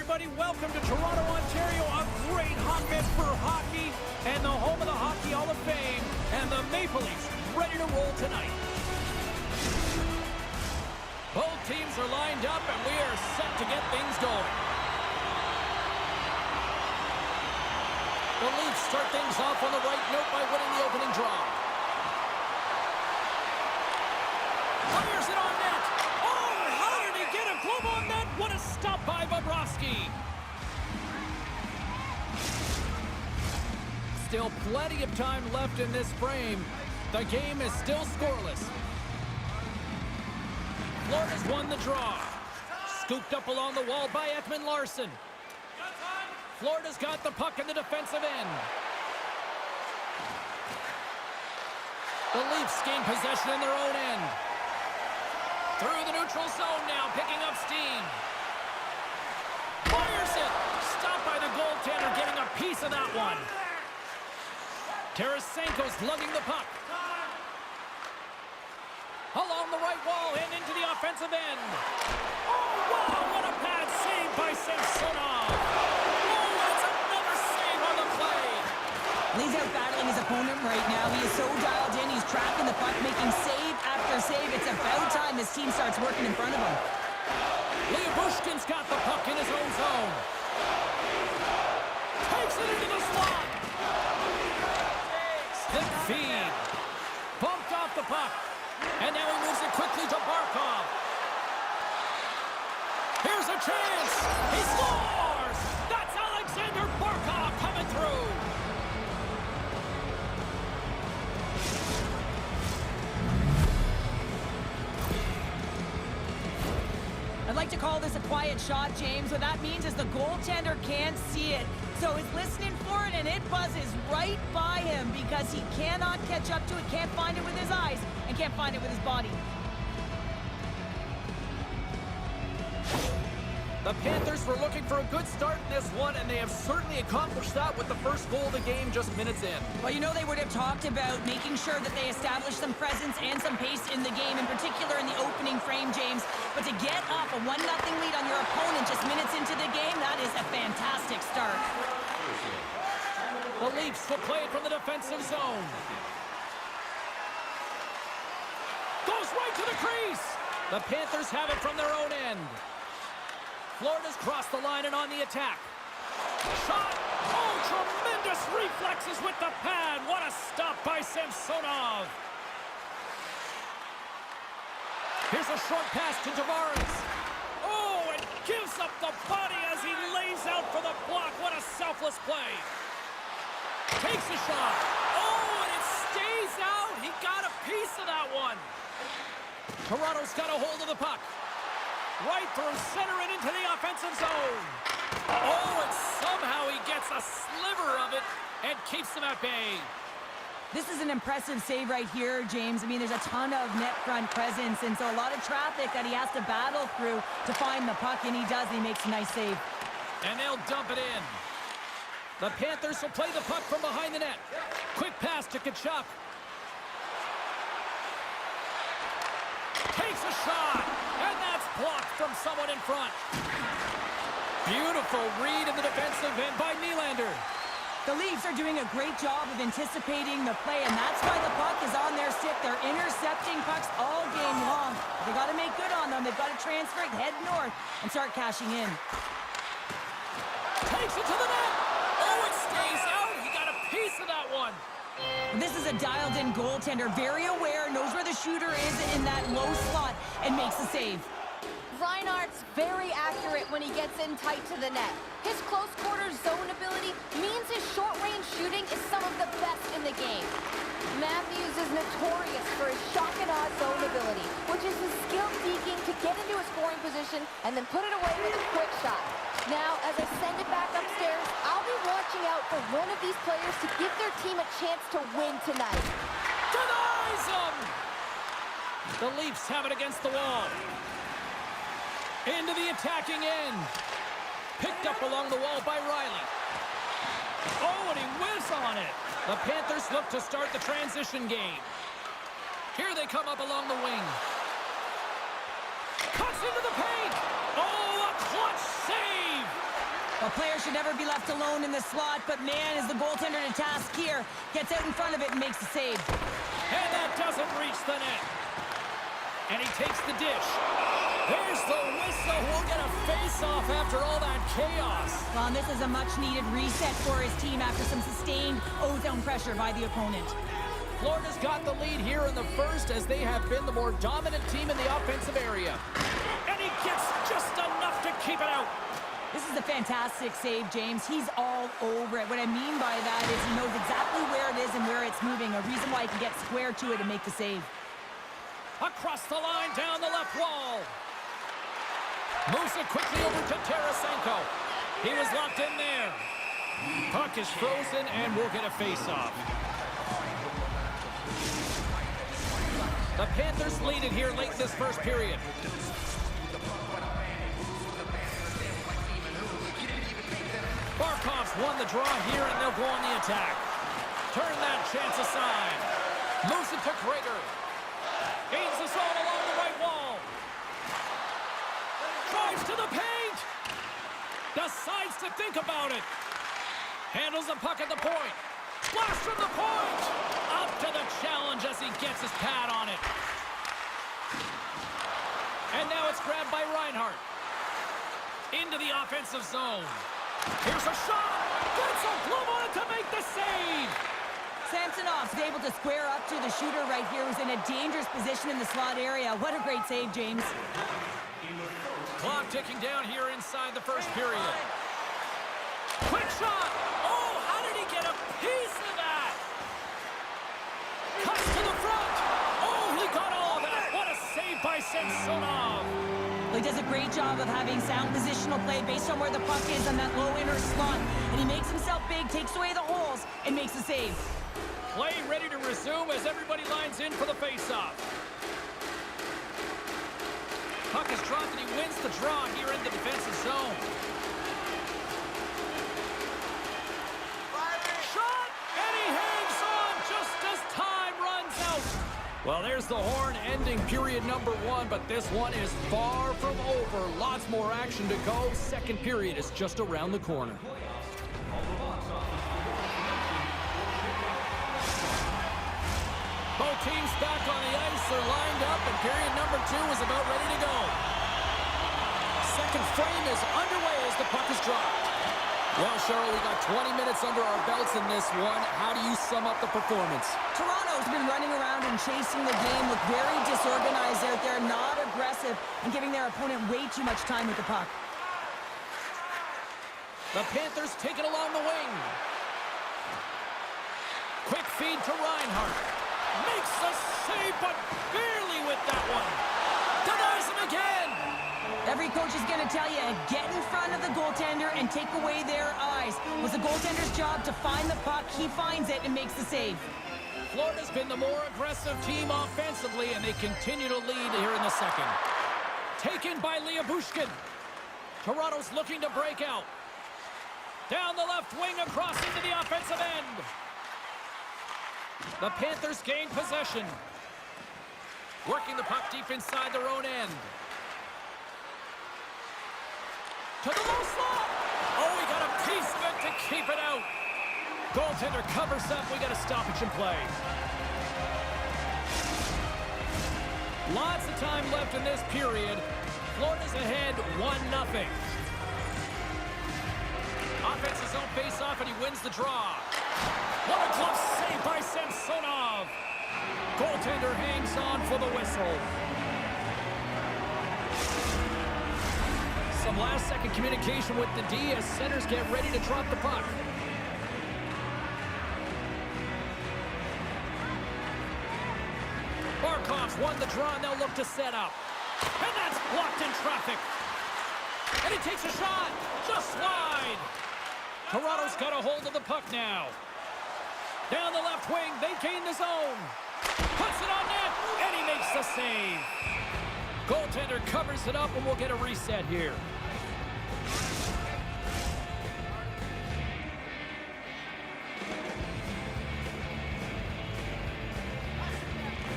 everybody. Welcome to Toronto, Ontario, a great hotbed for hockey and the home of the Hockey Hall of Fame. And the Maple Leafs ready to roll tonight. Both teams are lined up, and we are set to get things going. The Leafs start things off on the right note by winning the opening draw. Fires it on net. Oh, how did he get a glove on that? What a stop by Bobrovsky. Still plenty of time left in this frame. The game is still scoreless. Florida's won the draw. Scooped up along the wall by Ekman-Larsson. Florida's got the puck in the defensive end. The Leafs gain possession in their own end. Through the neutral zone now, picking up steam. Fires it! Stopped by the goaltender, getting a piece of that one. Tarasenko's lugging the puck. Along the right wall and into the offensive end. Oh, wow, what a bad save by Samsonov. Oh, that's another save on the play. He's out battling his opponent right now. He is so dialed in. He's tracking the puck, making save after save. It's about time his team starts working in front of him. Lyubushkin's got the puck in his own zone. Takes it into the slot. Stick feed. Bumped off the puck. And now he moves it quickly to Barkov. Here's a chance. He scores! That's Alexander Barkov coming through. I'd like to call this a quiet shot, James. What that means is the goaltender can't see it. So he's listening for it, and it buzzes right by him because he cannot catch up to it, can't find it with his eyes, and can't find it with his body. The Panthers were looking for a good start in this one, and they have certainly accomplished that with the first goal of the game just minutes in. Well, you know they would have talked about making sure that they establish some presence and some pace in the game, in particular in the opening frame, James. But to get up a 1-0 lead on your opponent just minutes into the game, that is a fantastic start. The Leafs will play it from the defensive zone. Goes right to the crease. The Panthers have it from their own end. Florida's crossed the line and on the attack. Shot! Oh, tremendous reflexes with the pad. What a stop by Samsonov. Here's a short pass to Tavares. Oh, and gives up the body as he lays out for the block. What a selfless play. Takes a shot. Oh, and it stays out. He got a piece of that one. Toronto's got a hold of the puck. Right through center and into the offensive zone. Oh, and somehow he gets a sliver of it and keeps them at bay. This is an impressive save right here, James. I mean, there's a ton of net front presence, and so a lot of traffic that he has to battle through to find the puck, and he does, and he makes a nice save. And they'll dump it in. The Panthers will play the puck from behind the net. Quick pass to Tkachuk. Takes a shot, and that's blocked from someone in front. Beautiful read in the defensive end by Nylander. The Leafs are doing a great job of anticipating the play, and that's why the puck is on their stick. They're intercepting pucks all game long. They got to make good on them. They've got to transfer it, head north, and start cashing in. Takes it to the net. Oh, it stays out. He got a piece of that one. This is a dialed-in goaltender, very aware, knows where the shooter is in that low slot, and makes the save. Reinhart's very accurate when he gets in tight to the net. His close-quarters zone ability means his short-range shooting is some of the best in the game. Matthews is notorious for his shock-and-awe zone ability, which is his skill seeking to get into a scoring position and then put it away with a quick shot. Now, as I send it back upstairs, I'll be watching out for one of these players to give their team a chance to win tonight. Denies him! The Leafs have it against the wall. Into the attacking end. Picked up along the wall by Riley. Oh, and he whiffs on it. The Panthers look to start the transition game. Here they come up along the wing. Cuts into the paint. Oh, a clutch save. A player should never be left alone in the slot, but man, is the goaltender to task here. Gets out in front of it and makes the save. And that doesn't reach the net. And he takes the dish. There's the whistle. We'll get a face-off after all that chaos. Well, and this is a much-needed reset for his team after some sustained ozone pressure by the opponent. Florida's got the lead here in the first as they have been the more dominant team in the offensive area. And he gets just enough to keep it out. This is a fantastic save, James. He's all over it. What I mean by that is he knows exactly where it is and where it's moving, a reason why he can get square to it and make the save. Across the line, down the left wall. Moves it quickly over to Tarasenko. He was locked in there. Puck is frozen, and we'll get a face-off. The Panthers lead it here late in this first period. Barkov's won the draw here, and they'll go on the attack. Turn that chance aside. Moves it to Krager. Gains the zone along the right wall. Drives to the paint. Decides to think about it. Handles the puck at the point. Blast from the point. Up to the challenge as he gets his pad on it. And now it's grabbed by Reinhart. Into the offensive zone. Here's a shot. Gets a glove on it to make the save. Samsonov's able to square up to the shooter right here, who's in a dangerous position in the slot area. What a great save, James. Clock ticking down here inside the first period. Quick shot. Oh, how did he get a piece of that? Cuts to the front. Oh, he got all of that. What a save by Samsonov. Well, he does a great job of having sound positional play based on where the puck is on that low inner slot. And he makes himself big, takes away the holes, and makes the save. Play ready to resume as everybody lines in for the face-off. Puck is dropped and he wins the draw here in the defensive zone. Shot! And he hangs on just as time runs out. Well, there's the horn ending period number 1, but this one is far from over. Lots more action to go. Second period is just around the corner. Both teams back on the ice. They're lined up, and period number 2 is about ready to go. Second frame is underway as the puck is dropped. Well, Cheryl, we got 20 minutes under our belts in this one. How do you sum up the performance? Toronto's been running around and chasing the game, look very disorganized out there, not aggressive, and giving their opponent way too much time with the puck. The Panthers take it along the wing. Quick feed to Reinhart. Makes the save, but barely with that one. Denies him again. Every coach is going to tell you, get in front of the goaltender and take away their eyes. It was the goaltender's job to find the puck. He finds it and makes the save. Florida's been the more aggressive team offensively, and they continue to lead here in the second. Taken by Liabushkin. Toronto's looking to break out. Down the left wing across into the offensive end. The Panthers gain possession. Working the puck deep inside their own end. To the low slot. Oh, he got a piece of it to keep it out. Goaltender covers up. We got a stoppage in play. Lots of time left in this period. Florida's ahead 1-0. Offensive zone face-off, and he wins the draw. What a glove save by Samsonov. Goaltender hangs on for the whistle. Some last-second communication with the D as centers get ready to drop the puck. Barkov's won the draw, and they'll look to set up. And that's blocked in traffic. And he takes a shot. Just wide. Toronto's got a hold of the puck now. Down the left wing, they gain the zone. Puts it on net, and he makes the save. Goaltender covers it up, and we'll get a reset here.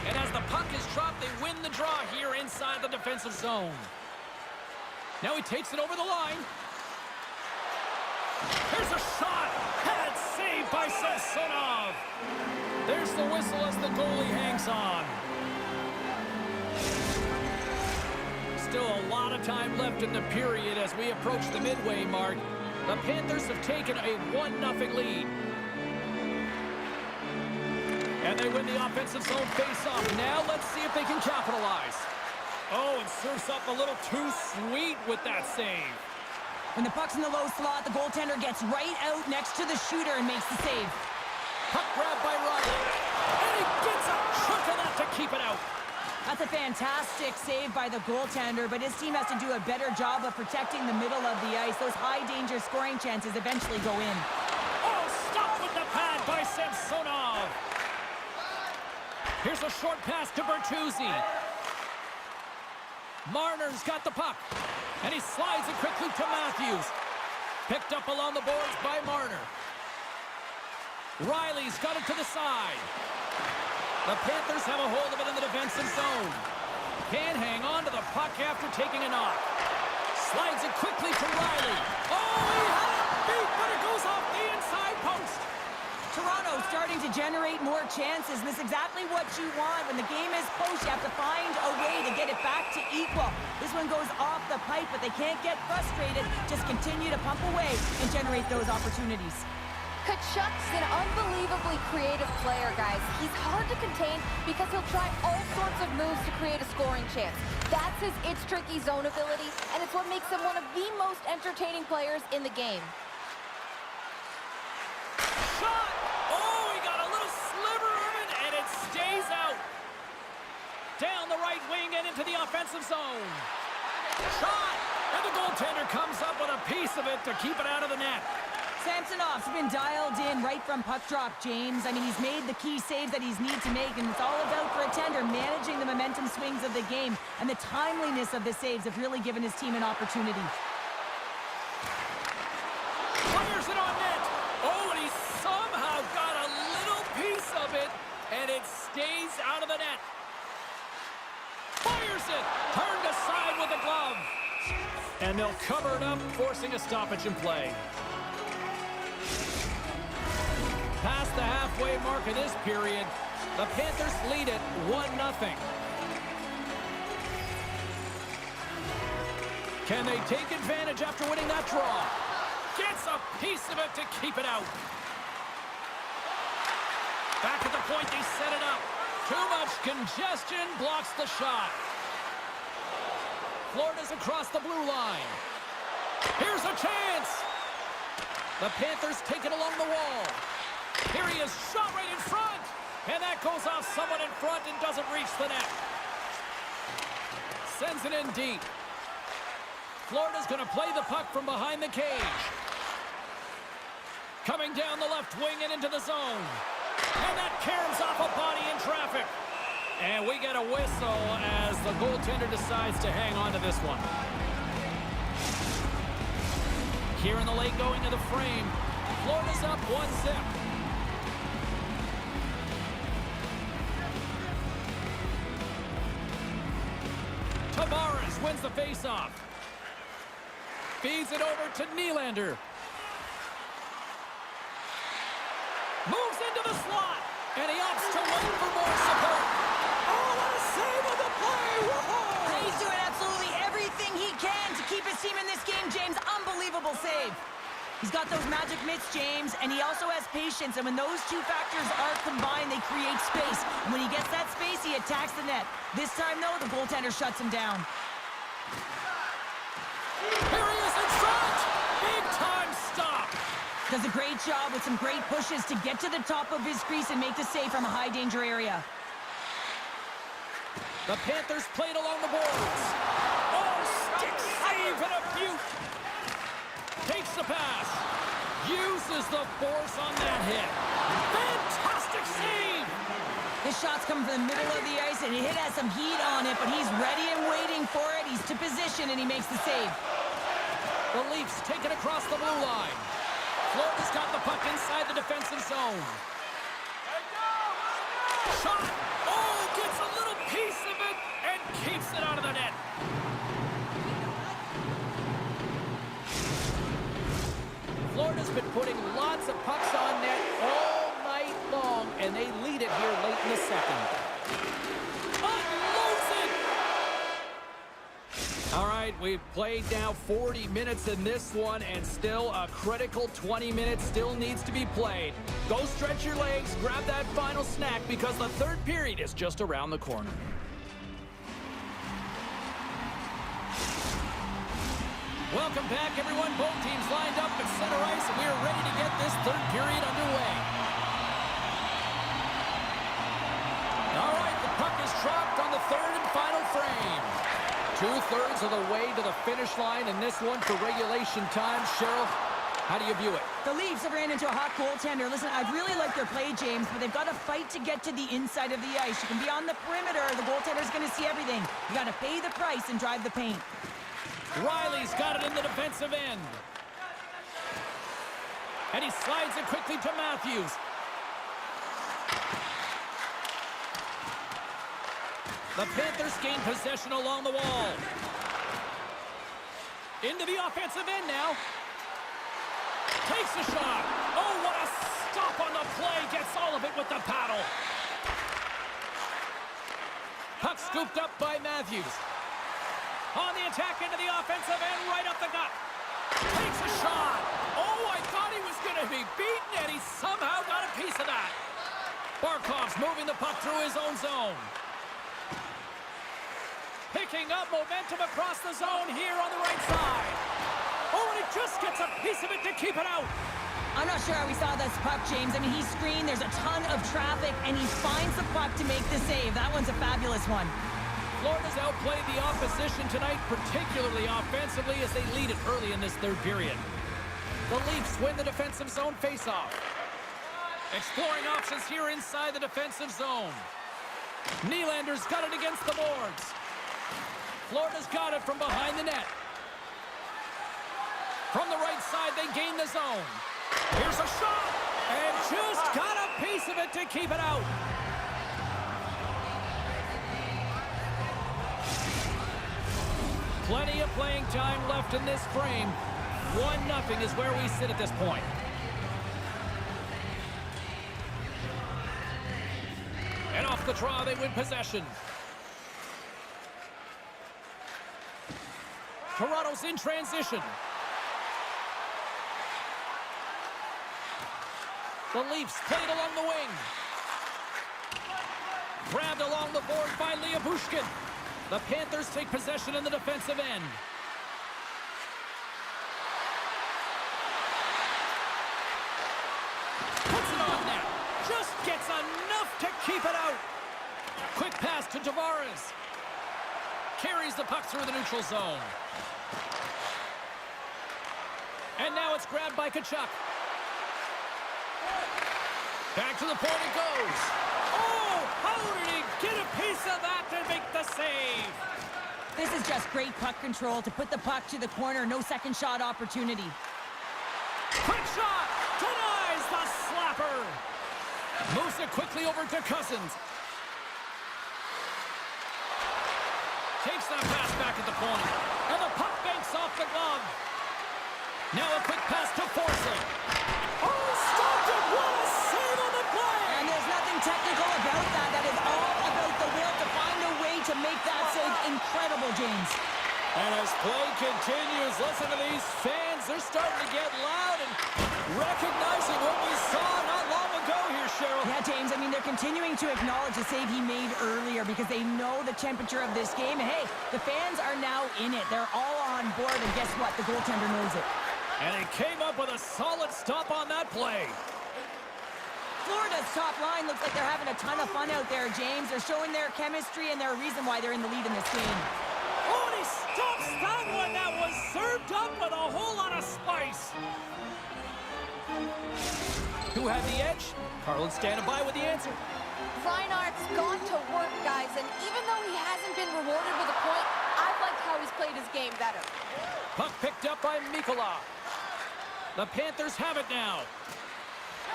And as the puck is dropped, they win the draw here inside the defensive zone. Now he takes it over the line. Here's a shot. And saved by Samsonov. There's the whistle as the goalie hangs on. Still a lot of time left in the period as we approach the midway mark. The Panthers have taken a 1-0 lead. And they win the offensive zone face-off. Now let's see if they can capitalize. Oh, and serves up a little too sweet with that save. When the puck's in the low slot, the goaltender gets right out next to the shooter and makes the save. Puck grab by Riley. And he gets a chunk of that to keep it out. That's a fantastic save by the goaltender, but his team has to do a better job of protecting the middle of the ice. Those high-danger scoring chances eventually go in. Oh, stopped with the pad by Samsonov. Here's a short pass to Bertuzzi. Marner's got the puck, and he slides it quickly to Matthews. Picked up along the boards by Marner. Riley's got it to the side. The Panthers have a hold of it in the defensive zone. Can't hang on to the puck after taking a knock. Slides it quickly to Riley. Oh, he had it beat, but it goes off the inside post. Toronto starting to generate more chances, and this is exactly what you want. When the game is close, you have to find a way to get it back to equal. This one goes off the pipe, but they can't get frustrated. Just continue to pump away and generate those opportunities. Tkachuk's an unbelievably creative player, guys. He's hard to contain because he'll try all sorts of moves to create a scoring chance. That's his It's Tricky zone ability, and it's what makes him one of the most entertaining players in the game. Shot! Oh, he got a little sliver of it, and it stays out. Down the right wing and into the offensive zone. Shot! And the goaltender comes up with a piece of it to keep it out of the net. Samsonov's been dialed in right from puck drop, James. I mean, he's made the key saves that he's need to make, and it's all about for a tender managing the momentum swings of the game, and the timeliness of the saves have really given his team an opportunity. Fires it on net. Oh, and he somehow got a little piece of it, and it stays out of the net. Fires it. Turned aside with a glove. And they'll cover it up, forcing a stoppage in play. Past the halfway mark of this period, the Panthers lead it 1-0. Can they take advantage after winning that draw? Gets a piece of it to keep it out. Back at the point, they set it up. Too much congestion blocks the shot. Florida's across the blue line. Here's a chance. The Panthers take it along the wall. Here he is, shot right in front. And that goes off someone in front and doesn't reach the net. Sends it in deep. Florida's going to play the puck from behind the cage. Coming down the left wing and into the zone. And that caroms off a body in traffic. And we get a whistle as the goaltender decides to hang on to this one. Here in the late going to the frame. Florida's up 1-0. Tavares wins the faceoff. Feeds it over to Nylander. Moves into the slot. And he opts to wait for more support. Oh, what a save of the play! Whoa! He's doing absolutely everything he can to keep his team in this game, James. Unbelievable save. He's got those magic mitts, James, and he also has patience. And when those two factors are combined, they create space. And when he gets that space, he attacks the net. This time, though, the goaltender shuts him down. Here he is in front! Big time stop! Does a great job with some great pushes to get to the top of his crease and make the save from a high-danger area. The Panthers played along the boards. Oh, stick save and a beaut! Takes the pass. Uses the force on that hit. Fantastic save! His shot's coming from the middle of the ice, and the hit has some heat on it, but he's ready and waiting for it. He's to position, and he makes the save. The Leafs take it across the blue line. Florida's got the puck inside the defensive zone. Shot! Oh, gets a little piece of it and keeps it out of the net. Florida's been putting lots of pucks on net all night long, and they lead it here late in the second. Unloads it! All right, we've played now 40 minutes in this one, and still a critical 20 minutes still needs to be played. Go stretch your legs, grab that final snack, because the third period is just around the corner. Welcome back, everyone. Both teams lined up at center ice, and we are ready to get this third period underway. All right, the puck is dropped on the third and final frame. 2/3 of the way to the finish line in this one for regulation time. Cheryl, how do you view it? The Leafs have ran into a hot goaltender. Listen, I really like their play, James, but they've got to fight to get to the inside of the ice. You can be on the perimeter. The goaltender's going to see everything. You got to pay the price and drive the paint. Riley's got it in the defensive end. And he slides it quickly to Matthews. The Panthers gain possession along the wall. Into the offensive end now. Takes a shot. Oh, what a stop on the play. Gets all of it with the paddle. Puck scooped up by Matthews. On the attack into the offensive end, right up the gut. Takes a shot. Oh, I thought he was going to be beaten, and he somehow got a piece of that. Barkov's moving the puck through his own zone. Picking up momentum across the zone here on the right side. Oh, and he just gets a piece of it to keep it out. I'm not sure how we saw this puck, James. I mean, he's screened, there's a ton of traffic, and he finds the puck to make the save. That one's a fabulous one. Florida's outplayed the opposition tonight, particularly offensively, as they lead it early in this third period. The Leafs win the defensive zone faceoff. Exploring options here inside the defensive zone. Nylander's got it against the boards. Florida's got it from behind the net. From the right side, they gain the zone. Here's a shot, and just got a piece of it to keep it out. Plenty of playing time left in this frame. 1-0 is where we sit at this point. And off the draw, they win possession. Toronto's in transition. The Leafs played along the wing. Grabbed along the board by Bushkin. The Panthers take possession in the defensive end. Puts it on net. Just gets enough to keep it out. Quick pass to Tavares. Carries the puck through the neutral zone. And now it's grabbed by Tkachuk. Back to the point it goes. Oh, how did he get a piece of that to make the save? This is just great puck control to put the puck to the corner. No second shot opportunity. Quick shot! Denies the slapper! Moves it quickly over to Cousins. Takes that pass back at the point. And the puck banks off the glove. Now a quick pass to Forsling. Oh, stopped it! What a save on the play! And there's nothing technical about that. That is all about the will to find a way to make that save incredible, James. And as play continues, listen to these fans. They're starting to get loud and recognizing what we saw not long ago here, Cheryl. Yeah, James, I mean, they're continuing to acknowledge the save he made earlier because they know the temperature of this game. And hey, the fans are now in it. They're all on board, and guess what? The goaltender knows it. And he came up with a solid stop on that play. Florida's top line looks like they're having a ton of fun out there, James. They're showing their chemistry, and they're a reason why they're in the lead in this game. Oh, and he stops that one. That was served up with a whole lot of spice. Who had the edge? Carlin standing by with the answer. Reinhart's gone to work, guys, and even though he hasn't been rewarded with a point, I've liked how he's played his game better. Puck picked up by Mikkola. The Panthers have it now.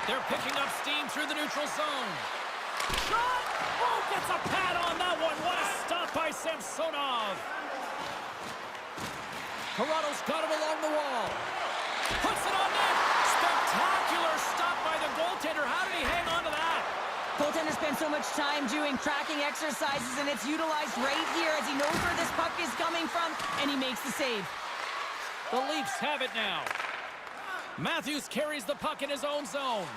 They're picking up steam through the neutral zone. Shot! Oh, gets a pad on that one. What a stop by Samsonov. Toronto's got it along the wall. Puts it on net. spent so much time doing tracking exercises, and it's utilized right here as he knows where this puck is coming from, and he makes the save. The Leafs have it now. Matthews carries the puck in his own zone.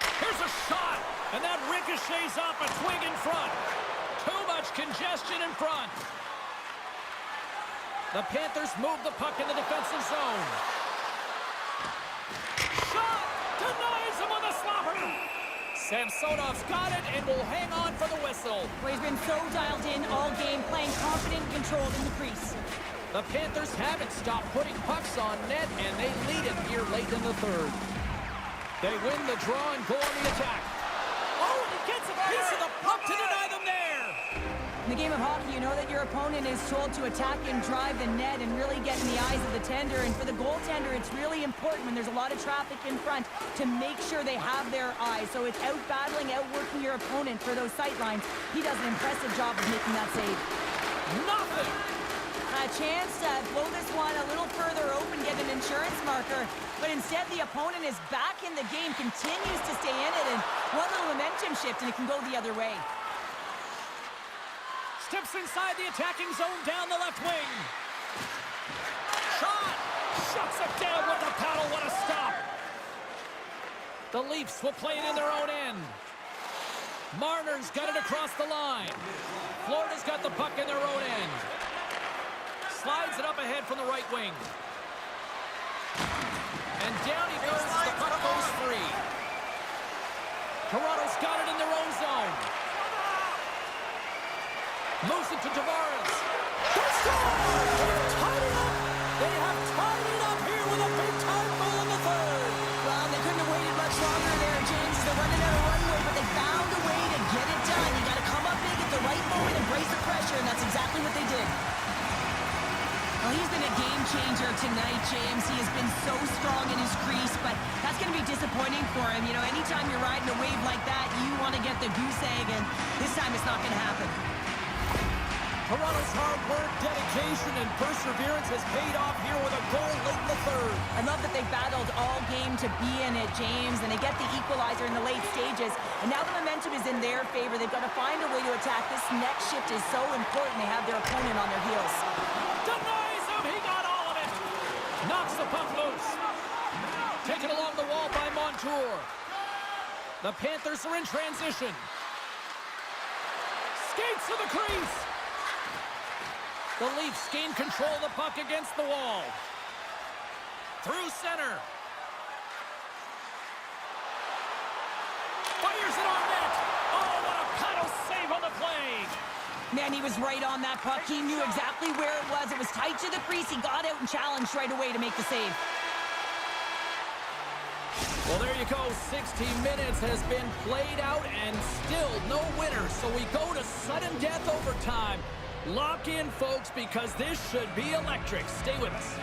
Here's a shot, and that ricochets off a twig in front. Too much congestion in front. The Panthers move the puck in the defensive zone. Shot! Denies him with a slapper! Samsonov's got it and will hang on for the whistle. Well, he's been so dialed in all game, playing confident and controlled in the crease. The Panthers haven't stopped putting pucks on net, and they lead it here late in the third. They win the draw and go on the attack. Oh, and he gets a piece of the puck to deny them there. In the game of hockey, you know that your opponent is told to attack and drive the net and really get in the eyes of the tender. And for the goaltender, it's really important when there's a lot of traffic in front to make sure they have their eyes. So it's out-battling, outworking your opponent for those sight lines. He does an impressive job of making that save. Nothing! A chance to blow this one a little further open, get an insurance marker. But instead, the opponent is back in the game, continues to stay in it, and one little momentum shift, and it can go the other way. Steps inside the attacking zone down the left wing. Shot! Shuts it down with the paddle. What a stop! The Leafs will play it in their own end. Marner's got it across the line. Florida's got the puck in their own end. Slides it up ahead from the right wing. And down he goes as the puck goes free. Toronto's got it in their own zone. Moves it to Tavares. They score! They've tied it up! They have tied it up here with a big-time goal in the third. Well, they couldn't have waited much longer there, James. They're running out of runway, but they found a way to get it done. You got to come up big at the right moment and brace the pressure, and that's exactly what they did. Well, he's been a game changer tonight, James. He has been so strong in his crease, but that's going to be disappointing for him. You know, anytime you're riding a wave like that, you want to get the goose egg, and this time it's not going to happen. Toronto's hard work, dedication, and perseverance has paid off here with a goal late in the third. I love that they battled all game to be in it, James, and they get the equalizer in the late stages, and now the momentum is in their favor. They've got to find a way to attack. This next shift is so important. They have their opponent on their heels. Denies him! He got all of it! Knocks the puck loose. Taken along the wall by Montour. The Panthers are in transition. Skates to the crease. The Leafs gain control of the puck against the wall. Through center. Fires it on net. Oh, what a paddle save on the play. Man, he was right on that puck. He knew exactly where it was. It was tight to the crease. He got out and challenged right away to make the save. Well, there you go. 60 minutes has been played out and still no winner. So we go to sudden death overtime. Lock in, folks, because this should be electric. Stay with us.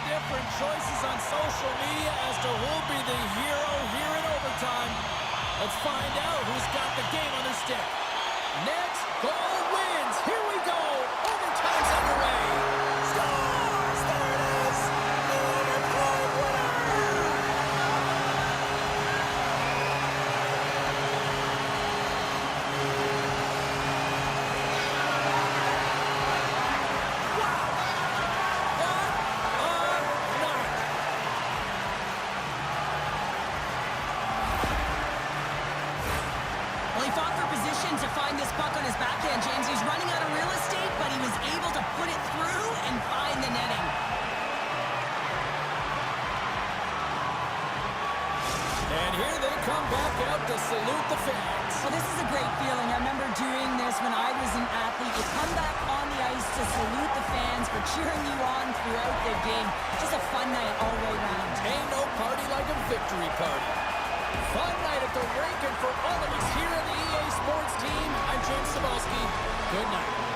different choices on social media as to who'll be the hero here in overtime. Let's find out who's got the game on their stick. Next goal wins. Here we go. Overtime's underway. Scores! There it is! The overtime winner! Wow! What a night! Well, he fought for position to find this puck on his backhand, James. He's running out of real estate, but he was able to put it through and find the netting. And here they come back out to salute the fans. Well, this is a great feeling. I remember doing this when I was an athlete. You come back on the ice to salute the fans for cheering you on throughout the game. Just a fun night all the way around. Ain't no party like a victory party. Fun night at the rink, and for all of us here on the EA Sports team, I'm James Cebulski. Good night.